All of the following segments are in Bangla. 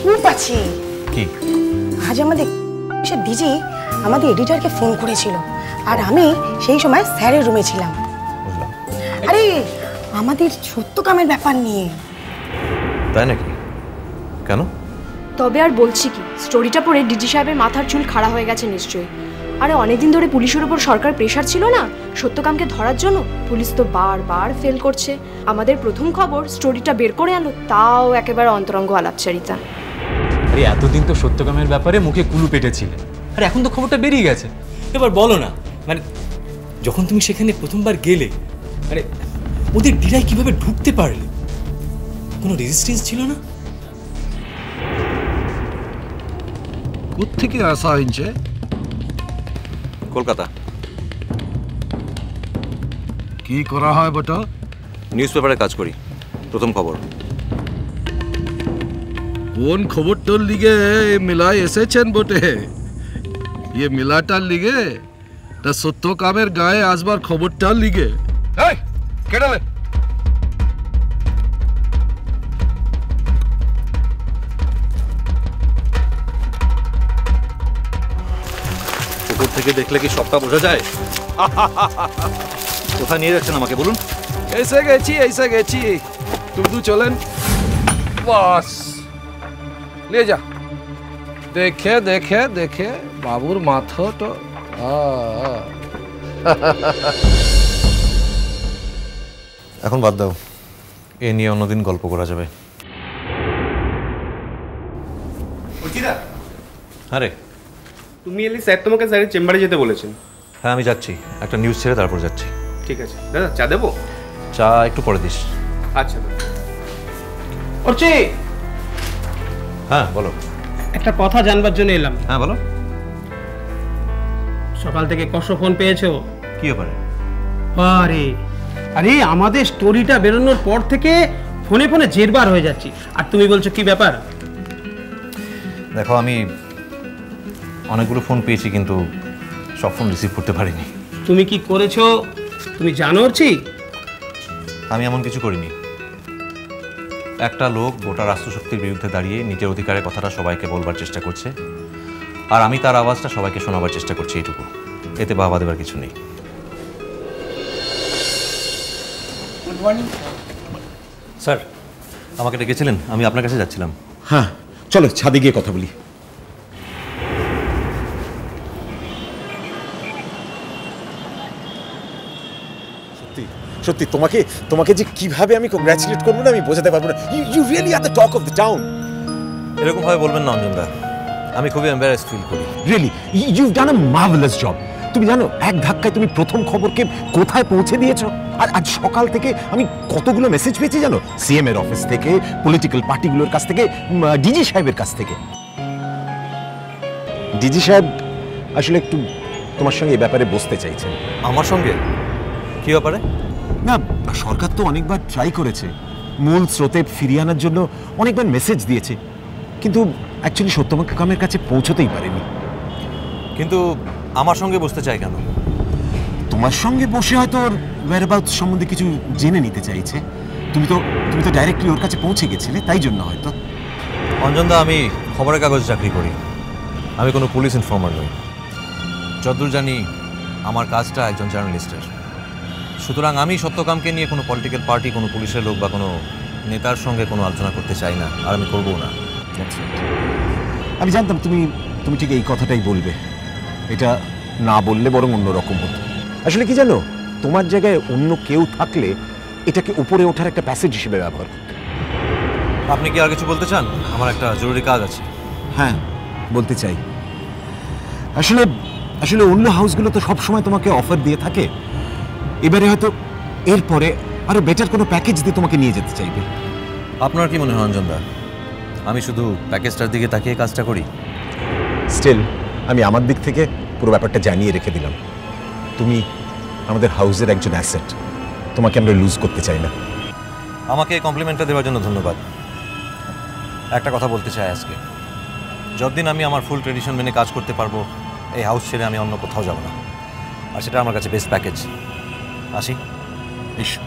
খুব আছে। কি? আজ আমাদের দিজি আমাদের এডিটরকে ফোন করেছিল, আর আমি সেই সময় স্যারের রুমে ছিলাম। আরে আমাদের সত্যকামের ব্যাপার নিয়ে। তাই নাকি? কেন? তবে আর বলছি কি, স্টোরিটা পড়ে ডিজি সাহেবের মাথার চুল খাড়া হয়ে গেছে নিশ্চয়ই। আরে অনেকদিন ধরে পুলিশের উপর সরকার প্রেশার ছিল না সত্যকামকে ধরার জন্য, পুলিশ তো বারবার ফেল করছে। আমাদের প্রথম খবর স্টোরিটা বের করে আনো, তাও একেবারে অন্তরঙ্গ আলাপচারিতা। আরে এতদিন তো সত্যকামের ব্যাপারে মুখে কুলু পেটেছিলে, আর এখন তো খবরটা বেরিয়ে গেছে। এবার বলো না, মানে যখন তুমি সেখানে প্রথমবার গেলে, মানে ওদের ডিরায় কিভাবে ঢুকতে পারলে? কোনো রেজিস্ট্যান্স ছিল না? কোত্থেকে আসা হয়েছে? কলকাতা। কি করা হয় বটা? নিউজ পেপারে কাজ করি, প্রথম খবর। কোন খবরটার লিগে মিলাই এসেছেন বটে? ইয়ে মিলাটার লিগে না সত্যকামের গায়ে আসবার খবরটার লিগে? এই কেডালে? উপর থেকে দেখলে কি সবটা বোঝা যায়? কোথায় নিয়ে যাচ্ছেন আমাকে বলুন? এসে গেছি তুদু চলেন। বাস ले जा। देखे देखे देखे बाबूर माथा तो এখন বাদ দাও, এ নিয়ে অন্যদিন গল্প করা যাবে। আরে তুমি এলি, স্যার তোমাকে স্যারের চেম্বারে যেতে বলেছেন। হ্যাঁ আমি যাচ্ছি, একটা নিউজ ছেড়ে তারপর যাচ্ছি। ঠিক আছে দাদা, চা দেবো? চা একটু পরে দিস। আচ্ছা অর্চি, হ্যাঁ বলো। একটা কথা জানবার জন্য এলাম। হ্যাঁ বলো। সকাল থেকে কষ্ট ফোন পেয়েছো? কি ব্যাপারে? আরে আরে আমাদের স্টোরিটা বেরোনোর পর থেকে ফোনে ফোনে জেরবার হয়ে যাচ্ছি, আর তুমি বলছো কি ব্যাপার? দেখো আমি অনেকগুলো ফোন পেয়েছি, কিন্তু সব ফোন রিসিভ করতে পারিনি। তুমি কি করেছো তুমি জানো অর্চি? আমি এমন কিছু করিনি। একটা লোক গোটা রাষ্ট্রশক্তির বিরুদ্ধে দাঁড়িয়ে নিজের অধিকারের কথাটা সবাইকে বলবার চেষ্টা করছে, আর আমি তার আওয়াজটা সবাইকে শোনাবার চেষ্টা করছি, এইটুকু। এতে বাবা দেবার কিছু নেই। গুড মর্নিং স্যার, আমাকে ডেকেছিলেন? আমি আপনার কাছে যাচ্ছিলাম। হ্যাঁ চলো ছাদে গিয়ে কথা বলি। সত্যি সত্যি তোমাকে তোমাকে যে কিভাবে আমি কংগ্রাচুলেট করবো না আমি বোঝাতে পারবো না। You really are the talk of the town. এরকম ভাবে বলবেন না অঞ্জনদা, আমি খুবই এম্বারাসড ফিল করি। Really you done a marvellous job. তুমি জানো এক ধাক্কায় তুমি প্রথম খবরকে কোথায় পৌঁছে দিয়েছো। আর আজ সকাল থেকে আমি কতগুলো মেসেজ পেয়েছি জানো, সিএম এর অফিস থেকে, পলিটিক্যাল পার্টিগুলোর কাছ থেকে, ডিজি সাহেবের কাছ থেকে। ডিজি সাহেব আসলে একটু তোমার সঙ্গে এই ব্যাপারে বসতে চাইছেন। আমার সঙ্গে? কি ব্যাপারে? না সরকার তো অনেকবার ট্রাই করেছে, মূল স্রোতে ফিরিয়ে আনার জন্য অনেকবার মেসেজ দিয়েছে, কিন্তু অ্যাকচুয়ালি সত্যকামের কাছে পৌঁছতেই পারেনি। কিন্তু আমার সঙ্গে বসতে চাই কেন? তোমার সঙ্গে বসে হয়তো ওর ওয়্যারঅ্যাবাউটস সম্বন্ধে কিছু জেনে নিতে চাইছে। তুমি তো ডাইরেক্টলি ওর কাছে পৌঁছে গেছিলে, তাই জন্য হয়তো। অঞ্জনদা, আমি খবরের কাগজে চাকরি করি, আমি কোনো পুলিশ ইনফর্মার নই। যতদূর জানি আমার কাজটা একজন জার্নালিস্টের। সুতরাং আমি সত্যকামকে নিয়ে কোনো পলিটিক্যাল পার্টি, কোনো পুলিশের লোক বা কোনো নেতার সঙ্গে কোনো আলোচনা করতে চাই না, আর আমি করবো না। আমি জানতাম তুমি ঠিক এই কথাটাই বলবে। এটা না বললে বরং অন্যরকম হতো। আসলে কি জানো, তোমার জায়গায় অন্য কেউ থাকলে এটাকে উপরে ওঠার একটা প্যাসেজ হিসেবে ব্যবহার করতে। আপনি কি আর কিছু বলতে চান? আমার একটা জরুরি কাজ আছে। হ্যাঁ বলতে চাই। আসলে অন্য হাউসগুলো তো সবসময় তোমাকে অফার দিয়ে থাকে, এবারে হয়তো এরপরে আরো বেটার কোনো প্যাকেজ দিয়ে তোমাকে নিয়ে যেতে চাইবে। আপনার কি মনে হয় অঞ্জনদা, আমি শুধু প্যাকেজটার দিকে তাকিয়ে কাজটা করি? স্টিল আমি আমার দিক থেকে পুরো ব্যাপারটা জানিয়ে রেখে দিলাম। তুমি আমাদের হাউসের একজন অ্যাসেট, তোমাকে আমরা লুজ করতে চাই না। আমাকে এই কমপ্লিমেন্টটা দেওয়ার জন্য ধন্যবাদ। একটা কথা বলতে চাই আজকে, যতদিন আমি আমার ফুল ট্রেডিশন মেনে কাজ করতে পারবো, এই হাউস ছেড়ে আমি অন্য কোথাও যাব না, আর সেটা আমার কাছে বেস্ট প্যাকেজ। আসি। এসো।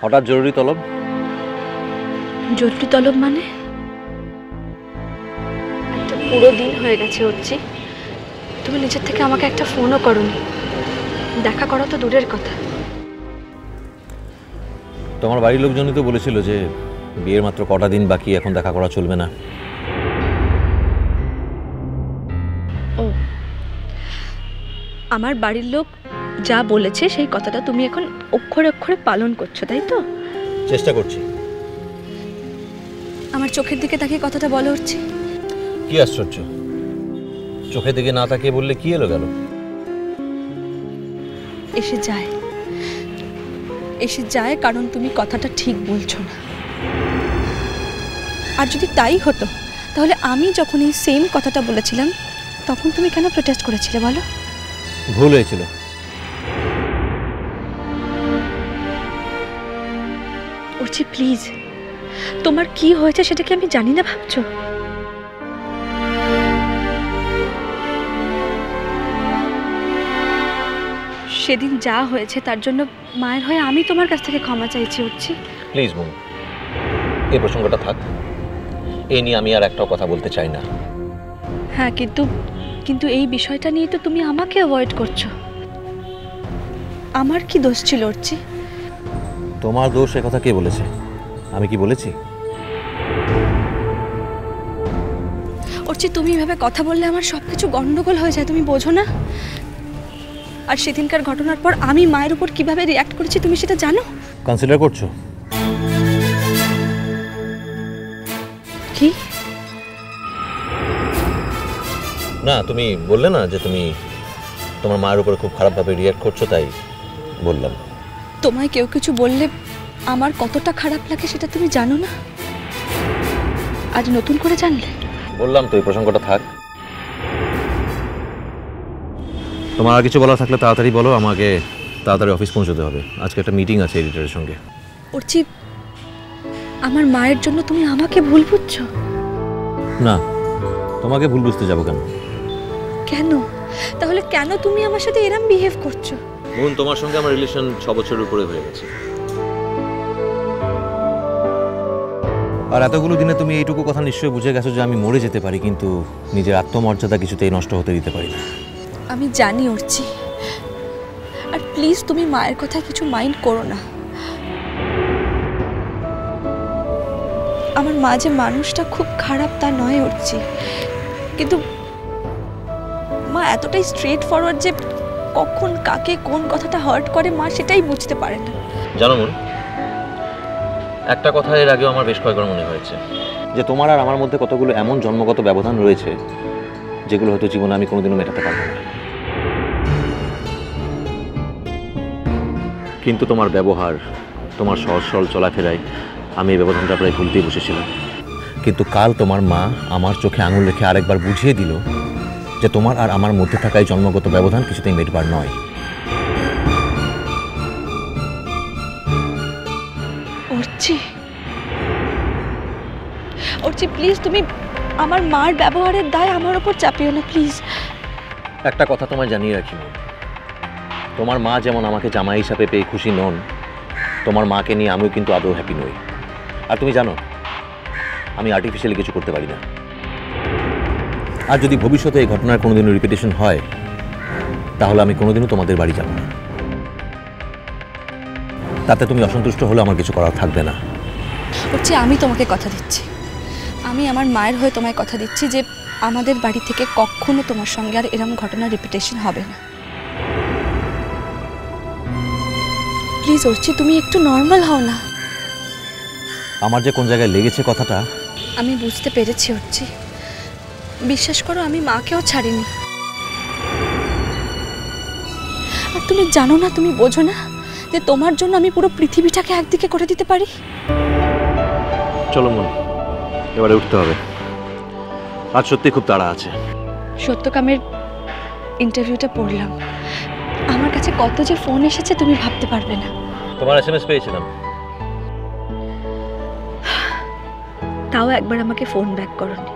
হঠাৎ জরুরি তলব? জরুরি তলব মানে? একটা পুরো দিন হয়ে গেছে হচ্ছে, তুমি নিজের থেকে আমাকে একটা ফোনও করোনি। দেখা করা তো দূরের কথা। তোমার বাড়ির লোকজনই তো বলেছিল যে বিয়ের মাত্র কটা দিন বাকি, এখন দেখা করা চলবে না। ও, আমার বাড়ির লোক যা বলেছে সেই কথাটা তুমি এখন অক্ষরে অক্ষরে পালন করছো, তাই তো? চেষ্টা করছি। আমার চোখের দিকে তাকিয়ে কথাটা বলো হচ্ছে। কি আশ্চর্য, চোখের দিকে না তাকিয়ে বললে কি এলো গেল? এসে যায়, এসে যায়, কারণ তুমি কথাটা ঠিক বলছো না। আর যদি তাই হতো তাহলে আমি যখন এই সেম কথাটা বলেছিলাম তখন তুমি কেন প্রোটেস্ট করেছিলে বলো? ভুল হয়েছিল। অর্চি প্লিজ, তোমার কি হয়েছে সেটা কি আমি জানি না ভাবছো? সেদিন যা হয়েছে তার জন্য মায়ের হয়ে আমি তোমার কাছ থেকে ক্ষমা চাইছি অর্চি। প্লিজ বোন, এই প্রসঙ্গটা থাক, এই নিয়ে আমি আর একটাও কথা বলতে চাই না। হ্যাঁ, কিন্তু এই বিষয়টা নিয়ে তো তুমি আমাকে অ্যাভয়েড করছো। আমার কি দোষ ছিল অর্চি? তোমার দোষ এ কথা কে বলেছে? আমি কি বলেছি? অর্চি, তুমি এভাবে কথা বললে আমার সবকিছু গন্ডগোল হয়ে যায়, তুমি বোঝো না? আর সেদিনকার ঘটনার পর আমি মায়ের উপর কিভাবে রিঅ্যাক্ট করেছি তুমি সেটা জানো? কনসিডার করছো? কি না, তুমি বললে না যে তুমি তোমার মায়ের উপর খুব খারাপভাবে রিঅ্যাক্ট করছো, তাই বললাম। তোমায় কেউ কিছু বললে আমার কতটা খারাপ লাগে সেটা তুমি জানো না? আজ নতুন করে জানলে? বললাম তো এই প্রসঙ্গটা থাক। তোমার আর কিছু বলার থাকলে তাড়াতাড়ি বলো, আমাকে তাড়াতাড়ি অফিস পৌঁছতে হবে। আজকে একটা মিটিং আছে এডিটরের সঙ্গে। অর্চি, আমার মায়ের জন্য তুমি আমাকে ভুল বুঝছো? না, তোমাকে ভুল বুঝতে যাবো কেন? কেন? তাহলে কেন তুমি আমার সাথে এরম বিহেভ করছো? বোন, তোমার সঙ্গে আমার রিলেশন 6 বছরের উপরে হয়ে গেছে, আর এতগুলো দিনে তুমি এইটুকু কথা নিশ্চয়ই বুঝে গেছো যে আমি মরে যেতে পারি, কিন্তু নিজের আত্মমর্যাদা কিছুতেই নষ্ট হতে দিতে পারি না। আমি জানি অর্চি, আর প্লিজ তুমি মায়ের কথা কিছু মাইন্ড করো না। আমার মা যে মানুষটা খুব খারাপ তা নয় অর্চি, কিন্তু মা এতটাই স্ট্রেট ফরওয়ার্ড যে কখন কাকে কোন কথাটা হার্ট করে মা সেটাই বুঝতে পারে না। জানো মন, একটা কথা এর আগেও আমার বেশ কয়েকবার মনে হয়েছে যে তোমার আর আমার মধ্যে কতগুলো এমন জন্মগত ব্যবধান রয়েছে যেগুলো হয়তো জীবনে আমি কোনোদিনও মেটাতে পারবো না। কিন্তু তোমার ব্যবহার, তোমার সহজ সরল চলাফেরায় আমি এই ব্যবধানটা প্রায় ভুলতেই বসেছিলাম। কিন্তু কাল তোমার মা আমার চোখে আঙুল রেখে আরেকবার বুঝিয়ে দিল যে তোমার আর আমার মধ্যে থাকা এই জন্মগত ব্যবধান কিছুতেই মেটবার নয়। অর্চি, অর্চি প্লিজ তুমি আমার মার ব্যবহারের দায় আমার ওপর চাপিও না প্লিজ। একটা কথা তোমায় জানিয়ে রাখি, তোমার মা যেমন আমাকে জামাই হিসাবে পেয়ে খুশি নন, তোমার মাকে নিয়ে আমিও কিন্তু আদৌ হ্যাপি নই। আর তুমি জানো আমি আর্টিফিশিয়ালি কিছু করতে পারি না। আর যদি ভবিষ্যতে এই ঘটনার কোনোদিনও রিপিটেশন হয় তাহলে আমি কোনোদিনও তোমাদের বাড়ি যাব না। তাতে তুমি অসন্তুষ্ট হলে আমার কিছু করার থাকবে না। অর্চি, আমি তোমাকে কথা দিচ্ছি, আমি আমার মায়ের হয়ে তোমায় কথা দিচ্ছি যে আমাদের বাড়ি থেকে কখনো তোমার সঙ্গে আর এরকম ঘটনা রিপিটেশন হবে না। প্লিজ অর্চি, তুমি একটু নর্মাল হও না। আমার যে কোন জায়গায় লেগেছে কথাটা আমি বুঝতে পেরেছি অর্চি, বিশ্বাস করো আমি মাকেও ছাড়িনি। আর তুমি জানো না, তুমি বোঝো না যে তোমার জন্য আমি পুরো পৃথিবীটাকে একদিকে করে দিতে পারি। চলো মন, এবারে উঠতে হবে, আজ সত্যি খুব তাড়া আছে। সত্যকামের ইন্টারভিউটা পড়লাম, আমার কাছে কত যে ফোন এসেছে তুমি ভাবতে পারবে না। তোমার এসএমএস পেয়েছিলাম, তাও একবার আমাকে ফোন ব্যাক করোনি।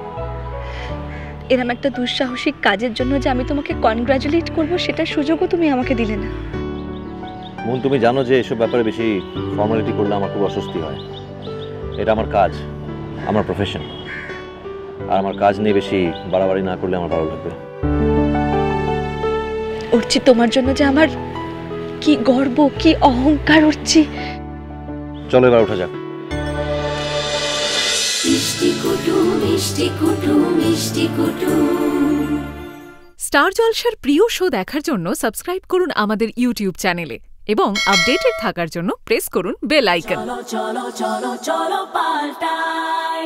এরম একটা দুঃসাহসিক কাজের জন্য যে আমি তোমাকে কনগ্রাচুলেট করবো সেটার সুযোগও তুমি আমাকে দিলে না। মন, তুমি জানো যে এসব ব্যাপারে বেশি ফর্মালিটি করলে আমার খুব অস্বস্তি হয়। এটা আমার কাজ, আমার প্রফেশন, আর আমার কাজ নিয়ে বেশি বাড়াবাড়ি না করলে আমার ভালো লাগবে। উঠছি তোমার জন্য যে আমার কি গর্ব, কি অহংকার উঠছি। চলো এবার উঠা যাক। স্টার জলসার প্রিয় শো দেখার জন্য সাবস্ক্রাইব করুন আমাদের ইউটিউব চ্যানেলে এবং আপডেটেড থাকার জন্য প্রেস করুন বেল আইকন। চলো চলো চলো চলো পাল্টাই।